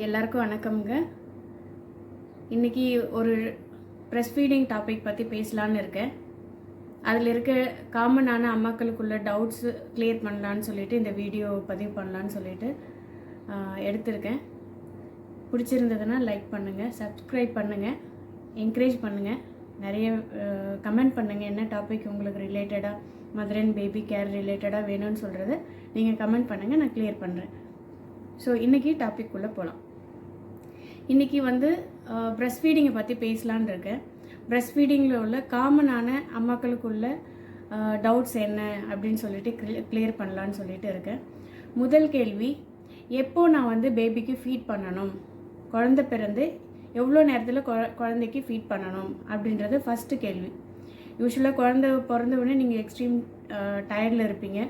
எல்லாருக்கும் வணக்கம்ங்க. இன்றைக்கி ஒரு ப்ரெஸ்ட் ஃபீடிங் டாபிக் பற்றி பேசலான்னு இருக்கேன். அதில் இருக்க காமனான அம்மாக்களுக்குள்ள டவுட்ஸு கிளியர் பண்ணலான்னு சொல்லிட்டு இந்த வீடியோ பதிவு பண்ணலான்னு சொல்லிட்டு எடுத்திருக்கேன். பிடிச்சிருந்ததுன்னா லைக் பண்ணுங்கள், சப்ஸ்கிரைப் பண்ணுங்கள், என்கரேஜ் பண்ணுங்கள், நிறைய கமெண்ட் பண்ணுங்கள். என்ன டாபிக் உங்களுக்கு ரிலேட்டடாக மதர் அண்ட் பேபி கேர் ரிலேட்டடாக வேணும்னு சொல்கிறத நீங்கள் கமெண்ட் பண்ணுங்கள், நான் கிளியர் பண்ணுறேன். ஸோ இன்றைக்கி டாபிக் உள்ளே போகலாம். இன்றைக்கி ப்ரெஸ்ட் ஃபீடிங்கை பற்றி பேசலான்னு இருக்கேன். ப்ரெஸ்ட் ஃபீடிங்கில் உள்ள காமனான அம்மாக்களுக்குள்ள டவுட்ஸ் என்ன அப்படின்னு சொல்லிட்டு கிளியர் பண்ணலான்னு சொல்லிட்டு இருக்கேன். முதல் கேள்வி, எப்போ நான் பேபிக்கு ஃபீட் பண்ணணும், குழந்தை பிறந்து எவ்வளோ நேரத்தில் குழந்தைக்கு ஃபீட் பண்ணணும் அப்படின்றது ஃபஸ்ட்டு கேள்வி. யூஸ்வலாக குழந்தை பிறந்த உடனே நீங்கள் எக்ஸ்ட்ரீம் டயர்டில் இருப்பீங்க.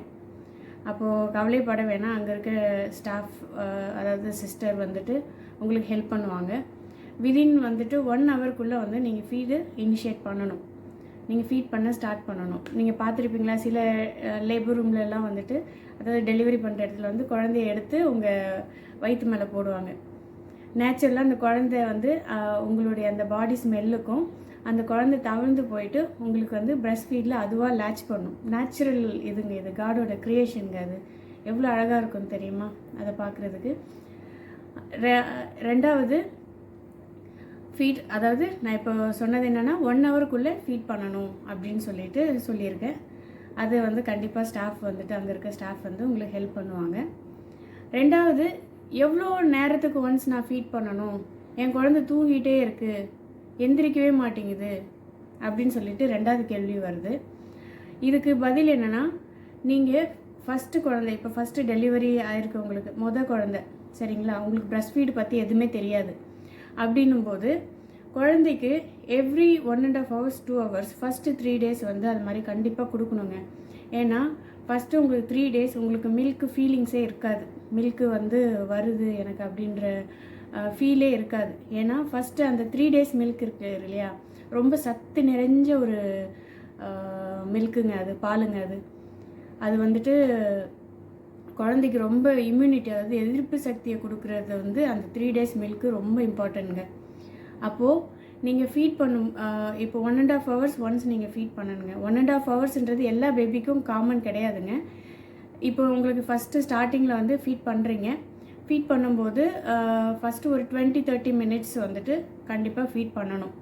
அப்போது கவலைப்பட வேணாம். அங்கே இருக்க ஸ்டாஃப், அதாவது சிஸ்டர் உங்களுக்கு ஹெல்ப் பண்ணுவாங்க. விதின் 1 ஹவருக்குள்ளே நீங்கள் ஃபீடு இனிஷியேட் பண்ணணும். நீங்கள் ஃபீட் பண்ண ஸ்டார்ட் பண்ணணும். நீங்கள் பார்த்துருப்பீங்களா, சில லேபர் ரூம்லலாம் அதாவது டெலிவரி பண்ணுற இடத்துல குழந்தைய எடுத்து உங்கள் வயிற்று மேலே போடுவாங்க. நேச்சுரலாக அந்த குழந்தை உங்களுடைய அந்த பாடி ஸ்மெல்லுக்கும் அந்த குழந்தை தவிர்ந்து போயிட்டு உங்களுக்கு ப்ரெஸ்ட் ஃபீடில் அதுவாக லேட்ச் பண்ணும். நேச்சுரல் இதுங்க, இது காடோட க்ரியேஷனுங்க. அது எவ்வளோ அழகாக இருக்கும் தெரியுமா அதை பார்க்குறதுக்கு. ரெண்டாவது ஃபீட், அதாவது நான் இப்போ சொன்னது என்னென்னா 1 ஹவருக்குள்ளே ஃபீட் பண்ணணும் அப்படின்னு சொல்லியிருக்கேன். அது கண்டிப்பாக ஸ்டாஃப் அங்கே இருக்க ஸ்டாஃப் உங்களுக்கு ஹெல்ப் பண்ணுவாங்க. ரெண்டாவது, எவ்வளோ நேரத்துக்கு ஒன்ஸ் நான் ஃபீட் பண்ணணும், என் குழந்தை தூங்கிட்டே இருக்குது, எந்திரிக்கவே மாட்டேங்குது அப்படின்னு சொல்லிட்டு ரெண்டாவது கேள்வி வருது. இதுக்கு பதில் என்னென்னா, நீங்கள் ஃபஸ்ட்டு குழந்தை, இப்போ ஃபஸ்ட்டு டெலிவரி ஆகிருக்கு உங்களுக்கு குழந்தை, சரிங்களா, உங்களுக்கு ப்ரெஸ்ட் ஃபீடு பற்றி எதுவுமே தெரியாது. அப்படின்னும்போது குழந்தைக்கு every 1.5 hours 2 hours first 3 days அது மாதிரி கண்டிப்பாக கொடுக்கணுங்க. ஏன்னா ஃபஸ்ட்டு உங்களுக்கு 3 days உங்களுக்கு மில்க்கு ஃபீலிங்ஸே இருக்காது. மில்க்கு வருது எனக்கு அப்படின்ற ஃபீலே இருக்காது. ஏன்னா ஃபஸ்ட்டு அந்த 3 days மில்க் இருக்குது இல்லையா, ரொம்ப சத்து நிறைஞ்ச ஒரு மில்க்குங்க, அது பாலுங்க. அது குழந்தைக்கு ரொம்ப இம்யூனிட்டி, அதாவது எதிர்ப்பு சக்தியை கொடுக்குறது அந்த 3 days மில்க்கு ரொம்ப இம்பார்ட்டன்ட்ங்க. அப்போது நீங்கள் ஃபீட் பண்ணும், இப்போ 1.5 hours ஒன்ஸ் நீங்கள் ஃபீட் பண்ணணுங்க. 1.5 ஹவர்ஸ்ன்றது எல்லா பேபிக்கும் காமன் கிடையாதுங்க. இப்போ உங்களுக்கு ஃபஸ்ட்டு ஸ்டார்டிங்கில் ஃபீட் பண்ணுறீங்க. ஃபீட் பண்ணும்போது ஃபஸ்ட்டு ஒரு 20-30 minutes கண்டிப்பாக ஃபீட் பண்ணணும்.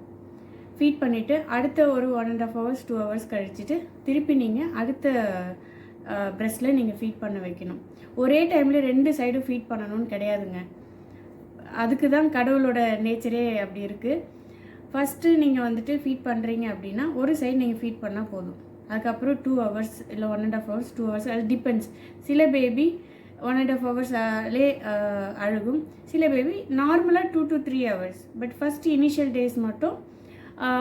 ஃபீட் பண்ணிவிட்டு அடுத்த ஒரு 1.5 hours 2 hours கழிச்சிட்டு திருப்பி நீங்கள் அடுத்த ப்ரெஸ்ட்டில் நீங்கள் ஃபீட் பண்ண வைக்கணும். ஒரே டைமில் 2 சைடும் ஃபீட் பண்ணணும்னு கிடையாதுங்க. அதுக்கு தான் கடவுளோட நேச்சரே அப்படி இருக்குது. ஃபஸ்ட்டு நீங்கள் ஃபீட் பண்ணுறீங்க அப்படின்னா ஒரு சைடு நீங்கள் ஃபீட் பண்ணால் போதும். அதுக்கப்புறம் 2 hours இல்லை 1.5 hours 2 hours, அது டிபெண்ட்ஸ். சில பேபி 1.5 hours அழுகும், சில பேபி நார்மலாக 2 to 3 hours. But first initial days மட்டும்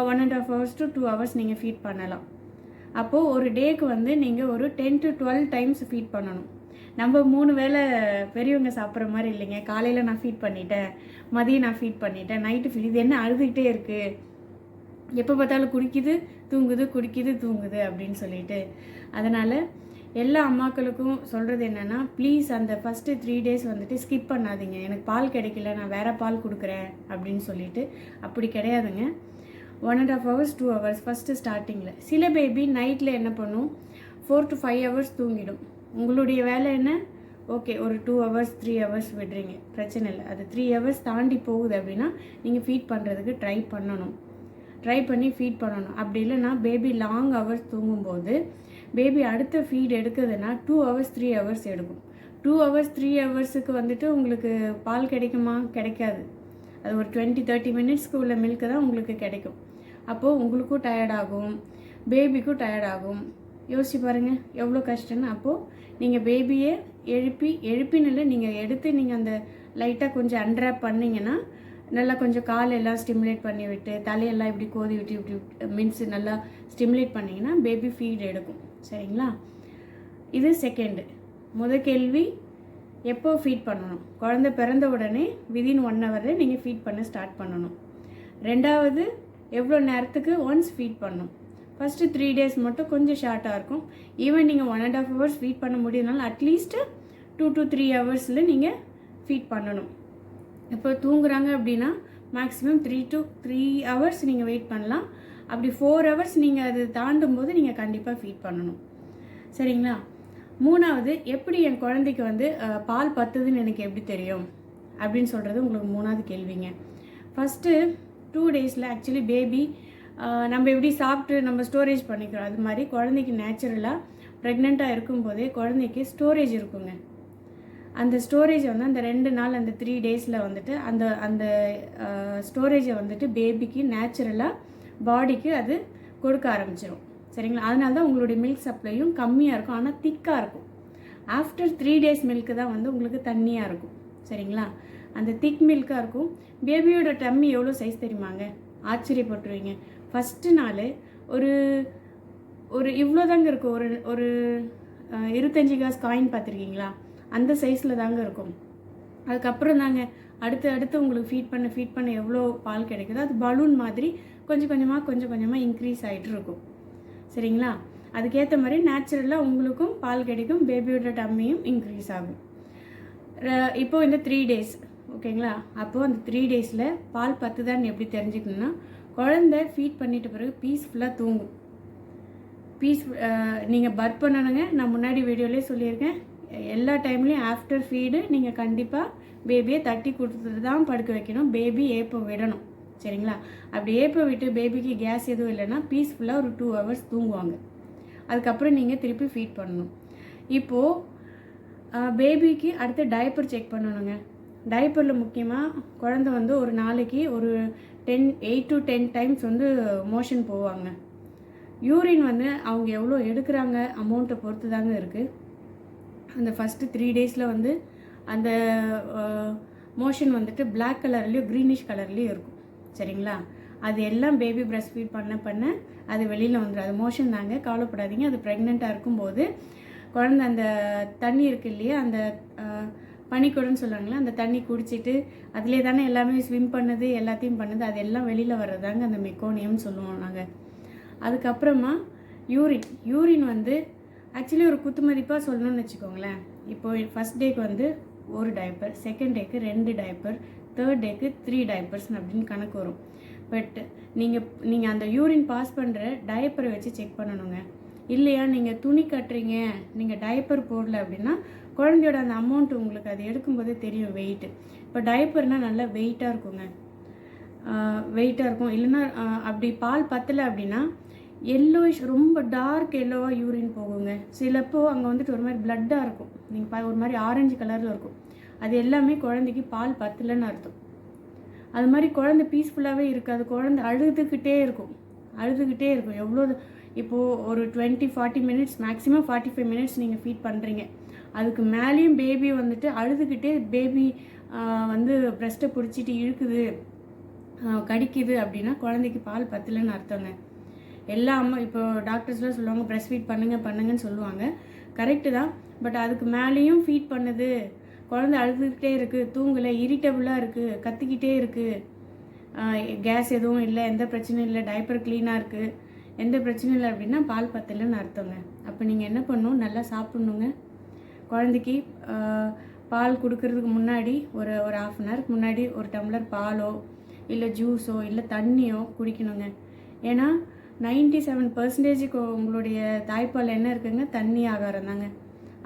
1.5 hours to 2 hours நீங்கள் ஃபீட் பண்ணலாம். அப்போது ஒரு டேக்கு நீங்கள் ஒரு 10 to 12 times ஃபீட் பண்ணணும். நம்ம 3 வேளை பெரியவங்க சாப்பிட்ற மாதிரி இல்லைங்க. காலையில் நான் ஃபீட் பண்ணிட்டேன், மதியம் நான் ஃபீட் பண்ணிட்டேன், நைட்டு ஃபீட், இது என்ன அழுதுகிட்டே இருக்குது, எப்போ பார்த்தாலும் குடிக்குது தூங்குது குடிக்குது தூங்குது அப்படின்னு சொல்லிட்டு. அதனால் எல்லா அம்மாக்களுக்கும் சொல்கிறது என்னென்னா, ப்ளீஸ் அந்த ஃபஸ்ட்டு 3 days ஸ்கிப் பண்ணாதீங்க. எனக்கு பால் கிடைக்கல, நான் வேறு பால் கொடுக்குறேன் அப்படின்னு சொல்லிட்டு. அப்படி கிடையாதுங்க. 1.5 hours 2 hours ஃபஸ்ட்டு ஸ்டார்டிங்கில். சில பேபி நைட்டில் என்ன பண்ணும், 4 to 5 hours தூங்கிடும். உங்களுடைய வேலை என்ன, ஓகே ஒரு 2 hours 3 hours விடுறீங்க, பிரச்சனை இல்லை. அது 3 hours தாண்டி போகுது அப்படின்னா நீங்கள் ஃபீட் பண்ணுறதுக்கு ட்ரை பண்ணி ஃபீட் பண்ணணும். அப்படி இல்லைன்னா பேபி லாங் ஹவர்ஸ் தூங்கும்போது பேபி அடுத்த ஃபீட் எடுக்குதுன்னா 2 hours 3 hours எடுக்கும். 2 hours 3 ஹவர்ஸுக்கு உங்களுக்கு பால் கிடைக்குமா, கிடைக்காது. அது ஒரு 20-30 minutesக்கு உள்ள மில்க்கு தான் உங்களுக்கு கிடைக்கும். அப்போது உங்களுக்கும் டயர்டாகும், பேபிக்கும் டயர்டாகும். யோசிச்சு பாருங்கள் எவ்வளோ கஷ்டம்னு. அப்போது நீங்கள் பேபியை எழுப்பினில்லை, நீங்கள் எடுத்து நீங்கள் அந்த லைட்டாக கொஞ்சம் அன்ட்ராப் பண்ணிங்கன்னா, நல்லா கொஞ்சம் காலெல்லாம் ஸ்டிமுலேட் பண்ணி விட்டு தலையெல்லாம் இப்படி கோதி விட்டு இப்படி மீன்ஸ் நல்லா ஸ்டிமுலேட் பண்ணிங்கன்னா பேபி ஃபீட் எடுக்கும், சரிங்களா. இது செகண்டு. கேள்வி, எப்போ ஃபீட் பண்ணணும், குழந்தை பிறந்த உடனே விதின் 1 hour நீங்கள் ஃபீட் பண்ண ஸ்டார்ட் பண்ணணும். ரெண்டாவது, எவ்வளோ நேரத்துக்கு ஒன்ஸ் ஃபீட் பண்ணணும். ஃபஸ்ட்டு 3 days மட்டும் கொஞ்சம் ஷார்ட்டாக இருக்கும். ஈவன் நீங்கள் 1.5 hours ஃபீட் பண்ண முடியுதுனால அட்லீஸ்ட்டு 2 to 3 hours நீங்கள் ஃபீட் பண்ணணும். இப்போ தூங்குறாங்க அப்படின்னா மேக்ஸிமம் 3 hours நீங்கள் வெயிட் பண்ணலாம். அப்படி 4 hours நீங்கள் அது தாண்டும் போது நீங்கள் கண்டிப்பாக ஃபீட் பண்ணணும். சரிங்களா? 3வது, எப்படி என் குழந்தைக்கு வந்து பால் பத்துதுன்னு எனக்கு எப்படி தெரியும் அப்படின்னு சொல்கிறது உங்களுக்கு 3வது கேள்விங்க. ஃபஸ்ட்டு 2 daysல ஆக்சுவலி பேபி நம்ம எப்படி சாப்பிட்டு நம்ம ஸ்டோரேஜ் பண்ணிக்கிறோம், அது மாதிரி குழந்தைக்கு நேச்சுரலாக ப்ரெக்னெண்ட்டாக இருக்கும்போதே குழந்தைக்கு ஸ்டோரேஜ் இருக்குங்க. அந்த ஸ்டோரேஜை வந்து அந்த 2 நாள் அந்த 3 daysல வந்துட்டு அந்த அந்த ஸ்டோரேஜை வந்துட்டு பேபிக்கு நேச்சுரலாக பாடிக்கு அது கொடுக்க ஆரம்பிச்சிடும். சரிங்களா? அதனால தான் உங்களுடைய மில்க் சப்ளையும் கம்மியாக இருக்கும், ஆனால் திக்காக இருக்கும். ஆஃப்டர் 3 days மில்க்கு தான் வந்து உங்களுக்கு தண்ணியாக இருக்கும். சரிங்களா? அந்த திக் மில்காக இருக்கும். பேபியோட டம்மி எவ்வளோ சைஸ் தெரியுமாங்க? ஆச்சரியப்பட்டுருவீங்க. ஃபஸ்ட்டு நாள் ஒரு ஒரு இவ்வளோ தாங்க இருக்கும். ஒரு ஒரு 25 காசு காயின் பார்த்துருக்கீங்களா? அந்த சைஸில் தாங்க இருக்கும். அதுக்கப்புறம் தாங்க அடுத்து உங்களுக்கு ஃபீட் பண்ண எவ்வளோ பால் கிடைக்குதோ அது பலூன் மாதிரி கொஞ்சம் கொஞ்சமாக இன்க்ரீஸ் ஆகிட்டு இருக்கும். சரிங்களா? அதுக்கேற்ற மாதிரி நேச்சுரலாக உங்களுக்கும் பால் கிடைக்கும், பேபியோட டம்மியும் இன்க்ரீஸ் ஆகும். இப்போது இந்த 3 days ஓகேங்களா? அப்போது அந்த 3 daysல பால் பத்துதான்னு எப்படி தெரிஞ்சுக்கணுன்னா, குழந்தை ஃபீட் பண்ணிட்ட பிறகு பீஸ்ஃபுல்லாக தூங்கும். நீங்கள் பர்ப் பண்ணணுங்க. நான் முன்னாடி வீடியோலேயே சொல்லியிருக்கேன், எல்லா டைம்லேயும் ஆஃப்டர் ஃபீடு நீங்கள் கண்டிப்பாக பேபியை தட்டி கொடுத்துட்டு தான் படுக்க வைக்கணும். பேபி ஏப்ப விடணும். சரிங்களா? அப்படி ஏப்ப விட்டு பேபிக்கு கேஸ் எதுவும் இல்லைன்னா பீஸ்ஃபுல்லாக ஒரு 2 hours தூங்குவாங்க. அதுக்கப்புறம் நீங்கள் திருப்பி ஃபீட் பண்ணணும். இப்போது பேபிக்கு அடுத்து டைப்பர் செக் பண்ணணுங்க. டைப்பரில் முக்கியமாக குழந்தை வந்து ஒரு நாளைக்கு ஒரு 8 to 10 times வந்து மோஷன் போவாங்க. யூரின் வந்து அவங்க எவ்வளோ எடுக்கிறாங்க அமௌண்ட்டை பொறுத்து தாங்க இருக்குது. அந்த ஃபஸ்ட்டு 3 daysல வந்து அந்த மோஷன் வந்துட்டு பிளாக் கலர்லேயும் க்ரீனிஷ் கலர்லேயும் இருக்கும். சரிங்களா? அது எல்லாம் பேபி பிரஸ்ட் ஃபீட் பண்ண அது வெளியில் வந்துடும். அது மோஷன் தாங்க, கவலைப்படாதீங்க. அது ப்ரெக்னெண்ட்டாக இருக்கும்போது குழந்தை அந்த தண்ணி இருக்குது இல்லையா, அந்த பனிக்கூடன்னு சொல்லுவாங்களே, அந்த தண்ணி குடிச்சிட்டு அதிலே தானே எல்லாமே ஸ்விம் பண்ணுது, எல்லாத்தையும் பண்ணுது. அது எல்லாம் வெளியில் வர்றதாங்க அந்த மெக்கோனியம்னு சொல்லுவோம் நாங்கள். அதுக்கப்புறமா யூரின் வந்து ஆக்சுவலி ஒரு குத்து மதிப்பாக சொல்லணும்னு வச்சுக்கோங்களேன். இப்போது ஃபஸ்ட் டேக்கு வந்து 1 diaper, செகண்ட் டேக்கு 2 diaper, தேர்ட் டேக்கு 3 diapers அப்படின்னு கணக்கு வரும். பட் நீங்கள் அந்த யூரின் பாஸ் பண்ணுற டயப்பரை வச்சு செக் பண்ணணுங்க. இல்லையா நீங்கள் துணி கட்டுறீங்க, நீங்கள் டைப்பர் போடல அப்படின்னா குழந்தையோட அந்த அமௌண்ட் உங்களுக்கு அது எடுக்கும்போதே தெரியும் வெயிட்டு. இப்போ டைப்பர்னால் நல்லா வெயிட்டாக இருக்குங்க, வெயிட்டாக இருக்கும். இல்லைன்னா அப்படி பால் பத்தலை அப்படின்னா எல்லோயிஷ், ரொம்ப டார்க் எல்லோவாக யூரின் போகுங்க. சிலப்போ அங்கே வந்துட்டு ஒரு மாதிரி பிளட்டாக இருக்கும், நீங்கள் ஒரு மாதிரி ஆரஞ்சு கலரில் இருக்கும். அது எல்லாமே குழந்தைக்கு பால் பத்தலைன்னு அர்த்தம். அது மாதிரி குழந்தை பீஸ்ஃபுல்லாகவே இருக்காது, குழந்தை அழுதுகிட்டே இருக்கும். எவ்வளோ இப்போது ஒரு 20-40 minutes, மேக்ஸிமம் 45 minutes நீங்கள் ஃபீட் பண்ணுறீங்க. அதுக்கு மேலேயும் பேபி வந்துட்டு அழுதுகிட்டே பேபி வந்து ப்ரெஸ்ட்டை பிடிச்சிட்டு இழுக்குது, கடிக்குது அப்படின்னா குழந்தைக்கு பால் பத்தலைன்னு அர்த்தங்க. எல்லா அம்மா இப்போ டாக்டர்ஸ்லாம் சொல்லுவாங்க ப்ரெஸ்ட் ஃபீட் பண்ணுங்கன்னு சொல்லுவாங்க, கரெக்டு தான். பட் அதுக்கு மேலேயும் ஃபீட் பண்ணுது, குழந்தை அழுதுகிட்டே இருக்குது, தூங்கலை, இரிட்டபுளாக இருக்குது, கத்திக்கிட்டே இருக்குது, கேஸ் எதுவும் இல்லை, எந்த பிரச்சனையும் இல்லை, டைப்பர் க்ளீனாக இருக்குது, எந்த பிரச்சனையும் இல்லை அப்படின்னா பால் பத்தலைன்னு அர்த்தங்க. அப்போ நீங்கள் என்ன பண்ணணும், நல்லா சாப்பிட்ணுங்க. குழந்தைக்கு பால் கொடுக்கறதுக்கு முன்னாடி ஒரு 1/2 hour முன்னாடி ஒரு டம்ளர் பாலோ இல்லை ஜூஸோ இல்லை தண்ணியோ குடிக்கணுங்க. ஏன்னா 97% உங்களுடைய தாய்ப்பால் என்ன இருக்குங்க, தண்ணி ஆகாரம் தாங்க.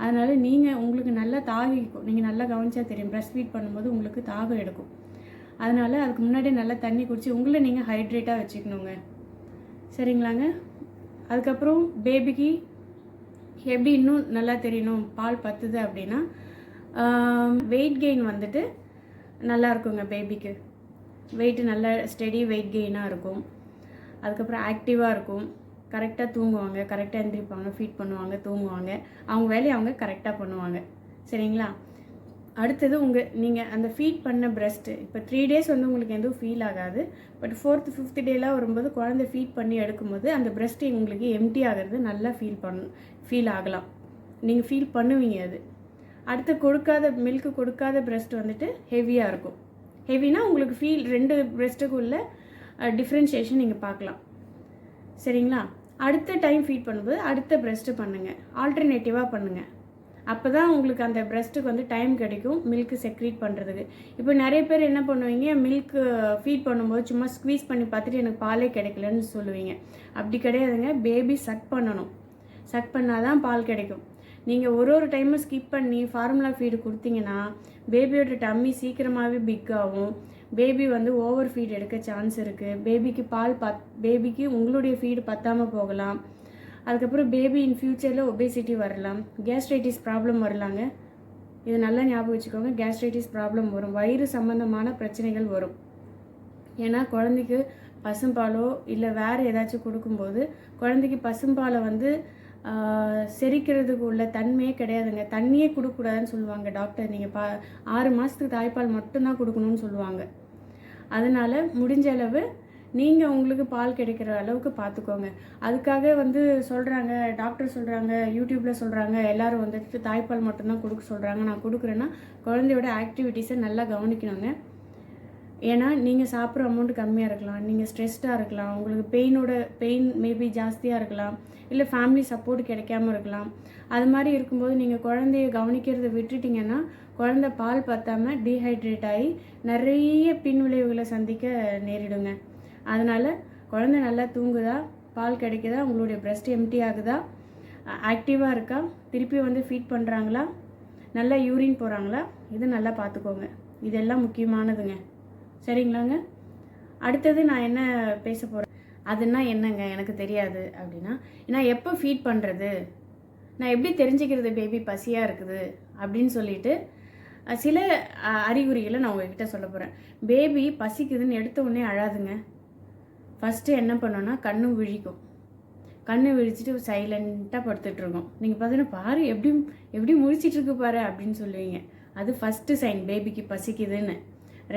அதனால் உங்களுக்கு நல்லா தாகிக்கும். நீங்கள் நல்லா கவனிச்சா தெரியும், ப்ரெஸ்ட் ஃபீட் பண்ணும்போது உங்களுக்கு தாகம் எடுக்கும். அதனால் அதுக்கு முன்னாடி நல்லா தண்ணி குடித்து உங்களை நீங்கள் ஹைட்ரேட்டாக வச்சுக்கணுங்க. சரிங்களாங்க? அதுக்கப்புறம் பேபிக்கு எப்படி இன்னும் நல்லா தெரியணும் பால் பத்துது அப்படின்னா வெயிட் கெயின் வந்துட்டு நல்லா இருக்குங்க. பேபிக்கு வெயிட்டு நல்ல ஸ்டெடி வெயிட் கெயினாக இருக்கும். அதுக்கப்புறம் ஆக்டிவாக இருக்கும், கரெக்டாக தூங்குவாங்க, கரெக்டாக எழுந்திரிப்பாங்க, ஃபீட் பண்ணுவாங்க, தூங்குவாங்க, அவங்க வேலையை அவங்க கரெக்டாக பண்ணுவாங்க. சரிங்களா? அடுத்தது நீங்கள் அந்த ஃபீட் பண்ண ப்ரெஸ்ட்டு இப்போ 3 days வந்து உங்களுக்கு எதுவும் ஃபீல் ஆகாது. பட் 4th 5th டேலாம் வரும்போது குழந்தை ஃபீட் பண்ணி எடுக்கும்போது அந்த ப்ரெஸ்ட்டு உங்களுக்கு எம்டி ஆகிறது நல்லா ஃபீல் ஆகலாம், நீங்கள் ஃபீல் பண்ணுவீங்க. அது அடுத்து மில்க்கு கொடுக்காத ப்ரெஸ்ட் வந்துட்டு ஹெவியாக இருக்கும். ஹெவினா உங்களுக்கு ஃபீல் 2 ப்ரெஸ்ட்டுக்குள்ள டிஃப்ரென்ஷியேஷன் நீங்கள் பார்க்கலாம். சரிங்களா? அடுத்த டைம் ஃபீட் பண்ணும்போது அடுத்த ப்ரெஸ்ட்டு பண்ணுங்கள், ஆல்டர்னேட்டிவாக பண்ணுங்கள். அப்போ தான் உங்களுக்கு அந்த பிரஸ்ட்டுக்கு வந்து டைம் கிடைக்கும் மில்க்கு செக்ரீட் பண்ணுறதுக்கு. இப்போ நிறைய பேர் என்ன பண்ணுவீங்க, மில்க்கு ஃபீட் பண்ணும்போது சும்மா ஸ்க்வீஸ் பண்ணி பார்த்துட்டு எனக்கு பாலே கிடைக்கலன்னு சொல்லுவீங்க. அப்படி கிடையாதுங்க. பேபி சக் பண்ணணும். சக் பண்ணால் தான் பால் கிடைக்கும். நீங்கள் ஒரு டைமும் ஸ்கிப் பண்ணி ஃபார்முலா ஃபீடு கொடுத்தீங்கன்னா பேபியோட டம்மி சீக்கிரமாகவே பிக் ஆகும். பேபி வந்து ஓவர் ஃபீட் எடுக்க சான்ஸ் இருக்குது. பேபிக்கு பேபிக்கு உங்களுடைய ஃபீடு பத்தாமல் போகலாம். அதுக்கப்புறம் பேபி இன் ஃப்யூச்சரில் ஒபேசிட்டி வரலாம், கேஸ்ட்ரைட்டிஸ் ப்ராப்ளம் வரலாங்க. இது நல்லா ஞாபகம் வச்சுக்கோங்க. கேஸ்ட்ரைட்டிஸ் ப்ராப்ளம் வரும், வயிறு சம்மந்தமான பிரச்சனைகள் வரும். ஏன்னா குழந்தைக்கு பசும்பாலோ இல்லை வேறு ஏதாச்சும் கொடுக்கும்போது குழந்தைக்கு பசும்பாலை வந்து செரிக்கிறதுக்கு உள்ள தன்மையே கிடையாதுங்க. தண்ணியே கொடுக்கக்கூடாதுன்னு சொல்லுவாங்க டாக்டர். நீங்கள் 6 மாதத்துக்கு தாய்ப்பால் மட்டும்தான் கொடுக்கணும்னு சொல்லுவாங்க. அதனால் முடிஞ்ச அளவு நீங்கள் உங்களுக்கு பால் கிடைக்கிற அளவுக்கு பார்த்துக்கோங்க. அதுக்காக வந்து சொல்கிறாங்க, டாக்டர் சொல்கிறாங்க, யூடியூப்பில் சொல்கிறாங்க, எல்லோரும் வந்துட்டு தாய்ப்பால் மட்டும்தான் கொடுக்க சொல்கிறாங்க. நான் கொடுக்குறேன்னா குழந்தையோட ஆக்டிவிட்டீஸை நல்லா கவனிக்கணுங்க. ஏன்னா நீங்கள் சாப்பிட்ற அமௌண்ட் கம்மியாக இருக்கலாம், நீங்கள் ஸ்ட்ரெஸ்டாக இருக்கலாம், உங்களுக்கு பெயின் மேபி ஜாஸ்தியாக இருக்கலாம், இல்லை ஃபேமிலி சப்போர்ட் கிடைக்காம இருக்கலாம். அது மாதிரி இருக்கும்போது நீங்கள் குழந்தைய கவனிக்கிறத விட்டுட்டிங்கன்னா குழந்தை பால் பற்றாமல் டீஹைட்ரேட் ஆகி நிறைய பின்விளைவுகளை சந்திக்க நேரிடுங்க. அதனால் குழந்தை நல்லா தூங்குதா, பால் கிடைக்குதா, உங்களுடைய பிரஸ்ட் எம்டி ஆகுதா, ஆக்டிவாக இருக்கா, திருப்பி வந்து ஃபீட் பண்ணுறாங்களா, நல்லா யூரின் போகிறாங்களா, இது நல்லா பார்த்துக்கோங்க. இதெல்லாம் முக்கியமானதுங்க. சரிங்களாங்க. அடுத்தது நான் என்ன பேச போகிறேன், அதுனா என்னங்க எனக்கு தெரியாது அப்படின்னா, நான் எப்போ ஃபீட் பண்ணுறது, நான் எப்படி தெரிஞ்சுக்கிறது பேபி பசியாக இருக்குது அப்படின்னு சொல்லிட்டு சில அறிகுறிகளை நான் உங்ககிட்ட சொல்ல போகிறேன். பேபி பசிக்குதுன்னு எடுத்த உடனே அழாதுங்க. ஃபஸ்ட்டு என்ன பண்ணோன்னா கண்ணு விழிக்கும். கண்ணு விழிச்சிட்டு சைலண்ட்டாக படுத்துட்ருக்கோம். நீங்கள் பார்த்தீங்கன்னா பாரு எப்படி முழிச்சிட்ருக்கு பாரு அப்படின்னு சொல்லுவீங்க. அது ஃபஸ்ட்டு சைன் பேபிக்கு பசிக்குதுன்னு.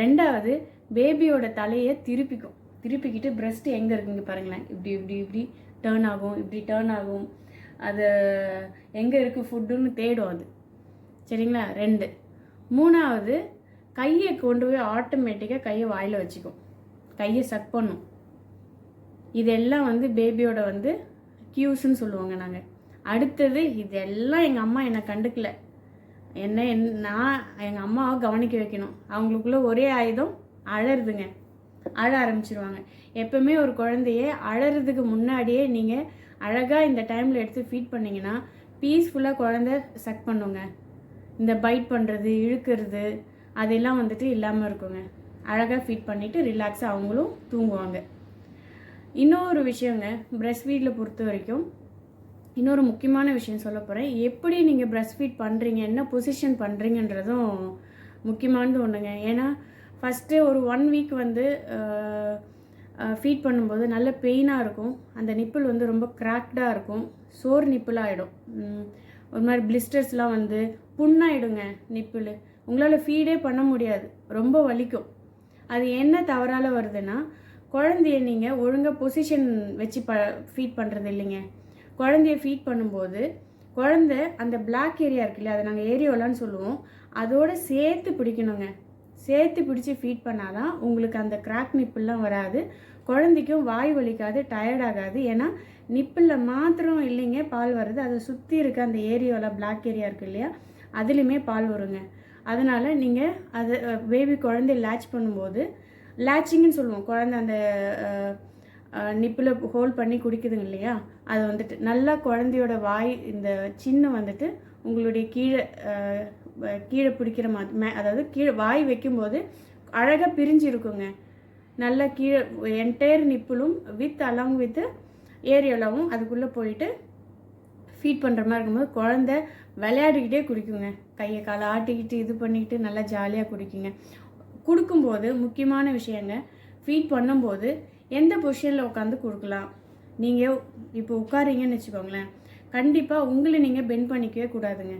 ரெண்டாவது, பேபியோட தலையை திருப்பிக்கிட்டு பிரஸ்ட்டு எங்கே இருக்குங்க பாருங்களேன், இப்படி டேர்ன் ஆகும், இப்படி டேர்ன் ஆகும். அது எங்கே இருக்குது ஃபுட்டுன்னு தேடும் அது. சரிங்களா. 2. 3வது, கையை கொண்டு போய் ஆட்டோமேட்டிக்காக கையை வாயில் வச்சுக்கும், கையை சக் பண்ணும். இதெல்லாம் வந்து பேபியோட வந்து கியூஸ்ன்னு சொல்லுவாங்க நாங்கள். அடுத்தது, இதெல்லாம் எங்கள் அம்மா என்னை கண்டுக்கல, நான் எங்கள் அம்மாவை கவனிக்க வைக்கணும். அவங்களுக்குள்ள ஒரே ஆயுதம் அழறதுங்க. அழ ஆரம்பிச்சிருவாங்க. எப்போவுமே ஒரு குழந்தைய அழறதுக்கு முன்னாடியே நீங்கள் அழகாக இந்த டைமில் எடுத்து ஃபீட் பண்ணிங்கன்னா பீஸ்ஃபுல்லாக குழந்தை சக் பண்ணுங்க. இந்த பைட் பண்ணுறது, இழுக்கிறது அதெல்லாம் வந்துட்டு இல்லாமல் இருக்குங்க. அழகாக ஃபீட் பண்ணிவிட்டு ரிலாக்ஸாக அவங்களும் தூங்குவாங்க. இன்னொரு விஷயங்க, பிரஸ்ட் ஃபீடில் பொறுத்த வரைக்கும் இன்னொரு முக்கியமான விஷயம் சொல்ல போகிறேன். எப்படி நீங்கள் பிரஸ்ட் ஃபீட் பண்ணுறீங்க, என்ன பொசிஷன் பண்ணுறீங்கன்றதும் முக்கியமானது ஒன்றுங்க. ஏன்னா ஃபஸ்ட்டு ஒரு 1 வீக் வந்து ஃபீட் பண்ணும்போது நல்ல பெயினாக இருக்கும். அந்த நிப்பிள் வந்து ரொம்ப கிராக்டாக இருக்கும், சோர் நிப்பிளாக ஆகிடும். ஒரு மாதிரி பிளிஸ்டர்ஸ்லாம் வந்து புண்ணாயிடுங்க நிப்பிள். உங்களால் ஃபீடே பண்ண முடியாது, ரொம்ப வலிக்கும். அது என்ன தவறால் வருதுன்னா, குழந்தைய நீங்கள் ஒழுங்காக பொசிஷன் வச்சு ஃபீட் பண்ணுறது இல்லைங்க. குழந்தைய ஃபீட் பண்ணும்போது குழந்தை அந்த பிளாக் ஏரியா இருக்கு இல்லையா, அதை நாங்கள் ஏரியோலான்னு சொல்லுவோம், அதோடு சேர்த்து பிடிக்கணுங்க. சேர்த்து பிடிச்சி ஃபீட் பண்ணால் தான் உங்களுக்கு அந்த கிராக் நிப்பிள்லாம் வராது, குழந்தைக்கும் வாய் வலிக்காது, டயர்டாகாது. ஏன்னா நிப்பிளில் மாத்திரம் இல்லைங்க பால் வருது, அதை சுற்றி இருக்க அந்த ஏரியாவில் பிளாக் ஏரியா இருக்குது இல்லையா, அதுலேயுமே பால் வருங்க. அதனால் நீங்கள் அதை பேபி குழந்தை லேட்ச் பண்ணும்போது, லேச்சிங்னு சொல்லுவோம், குழந்தை அந்த நிப்பில் ஹோல்ட் பண்ணி குடிக்குதுங்க இல்லையா, அதை வந்துட்டு நல்லா குழந்தையோட வாய் இந்த சின்ன வந்துட்டு உங்களுடைய கீழே பிடிக்கிற மாதிரி, அதாவது கீழே வாய் வைக்கும்போது அழகாக பிரிஞ்சு இருக்குங்க. நல்லா கீழே என்டையர் நிப்பிளும் அலாங் வித் ஏரியாலாவும் அதுக்குள்ளே போயிட்டு ஃபீட் பண்ணுற மாதிரி இருக்கும்போது குழந்தை விளையாடிக்கிட்டே குடிக்குங்க. கையை காலை ஆட்டிக்கிட்டு இது பண்ணிக்கிட்டு நல்லா ஜாலியாக குடிக்குங்க. கொடுக்கும்போது முக்கியமான விஷயங்க, ஃபீட் பண்ணும்போது எந்த பொசிஷனில் உட்காந்து கொடுக்கலாம். நீங்கள் இப்போ உட்காரிங்கன்னு வச்சுக்கோங்களேன், கண்டிப்பாக உங்களை நீங்கள் பெண்ட் பண்ணிக்கவே கூடாதுங்க.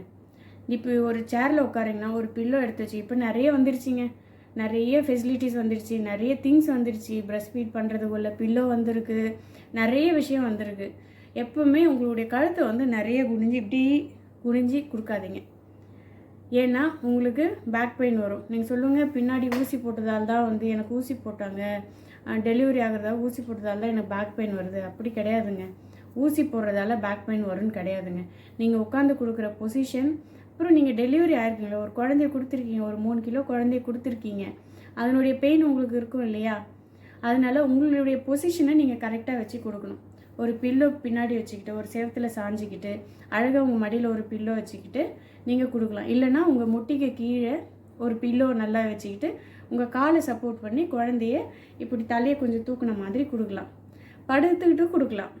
இப்போ ஒரு சேரில் உட்காரிங்கன்னா ஒரு பில்லோ எடுத்து வச்சு, இப்போ நிறைய வந்துருச்சுங்க, நிறைய ஃபெசிலிட்டிஸ் வந்துருச்சு, நிறைய திங்ஸ் வந்துருச்சு. பிரஸ்ட் ஃபீட் பண்ணுறதுக்குள்ள பில்லோ வந்திருக்கு, நிறைய விஷயம் வந்திருக்கு. எப்போவுமே உங்களுடைய கழுத்தை வந்து நிறைய குனிஞ்சி கொடுக்காதீங்க. ஏன்னா உங்களுக்கு பேக் பெயின் வரும். நீங்கள் சொல்லுங்கள், பின்னாடி ஊசி போட்டதால் தான் வந்து எனக்கு ஊசி போட்டாங்க, டெலிவரி ஆகிறதால ஊசி போட்டதால் தான் எனக்கு பேக் பெயின் வருது. அப்படி கிடையாதுங்க. ஊசி போடுறதால பேக் பெயின் வரும்னு கிடையாதுங்க. நீங்கள் உட்காந்து கொடுக்குற பொசிஷன், அப்புறம் நீங்கள் டெலிவரி ஆயிருக்கீங்களா, ஒரு குழந்தைய கொடுத்துருக்கீங்க, ஒரு 3 கிலோ குழந்தைய கொடுத்துருக்கீங்க, அதனுடைய பெயின் உங்களுக்கு இருக்கும் இல்லையா? அதனால உங்களுடைய பொசிஷனை நீங்கள் கரெக்டாக வச்சு கொடுக்கணும். ஒரு பில்லோ பின்னாடி வச்சுக்கிட்டு, ஒரு சேவத்தில் சாஞ்சிக்கிட்டு, அழகாக உங்கள் மடியில் ஒரு பில்லோ வச்சுக்கிட்டு நீங்கள் கொடுக்கலாம். இல்லைனா உங்கள் முட்டிக்கு கீழே ஒரு பில்லோ நல்லா வச்சுக்கிட்டு உங்கள் காலை சப்போர்ட் பண்ணி குழந்தைய இப்படி தலையை கொஞ்சம் தூக்குன மாதிரி கொடுக்கலாம். படுத்துக்கிட்டு கொடுக்கலாம்.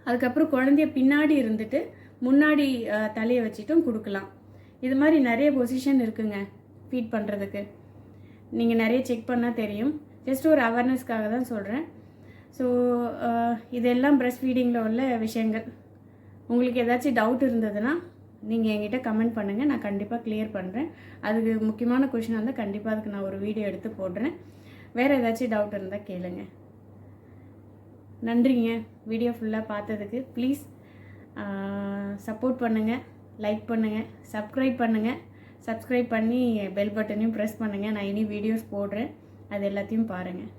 அதுக்கப்புறம் குழந்தைய பின்னாடி இருந்துட்டு முன்னாடி தலையை வச்சுட்டும் கொடுக்கலாம். இது மாதிரி நிறைய பொசிஷன் இருக்குங்க ஃபீட் பண்ணுறதுக்கு. நீங்கள் நிறைய செக் பண்ணால் தெரியும். ஜஸ்ட் ஒரு அவேர்னஸ்க்காக தான் சொல்கிறேன். ஸோ இதெல்லாம் பிரஸ்ட் ஃபீடிங்கில் உள்ள விஷயங்கள். உங்களுக்கு ஏதாச்சும் டவுட் இருந்ததுன்னா நீங்கள் என்கிட்ட கமெண்ட் பண்ணுங்கள், நான் கண்டிப்பாக கிளியர் பண்ணுறேன். அதுக்கு முக்கியமான கொஷினாக இருந்தால் கண்டிப்பாக அதுக்கு நான் ஒரு வீடியோ எடுத்து போடுறேன். வேறு ஏதாச்சும் டவுட் இருந்தால் கேளுங்க. நன்றிங்க வீடியோ ஃபுல்லாக பார்த்ததுக்கு. ப்ளீஸ் சப்போர்ட் பண்ணுங்கள், லைக் பண்ணுங்கள், சப்ஸ்கிரைப் பண்ணி பெல் பட்டனையும் ப்ரெஸ் பண்ணுங்கள். நான் இனி வீடியோஸ் போடுறேன், அது எல்லாத்தையும் பாருங்கள்.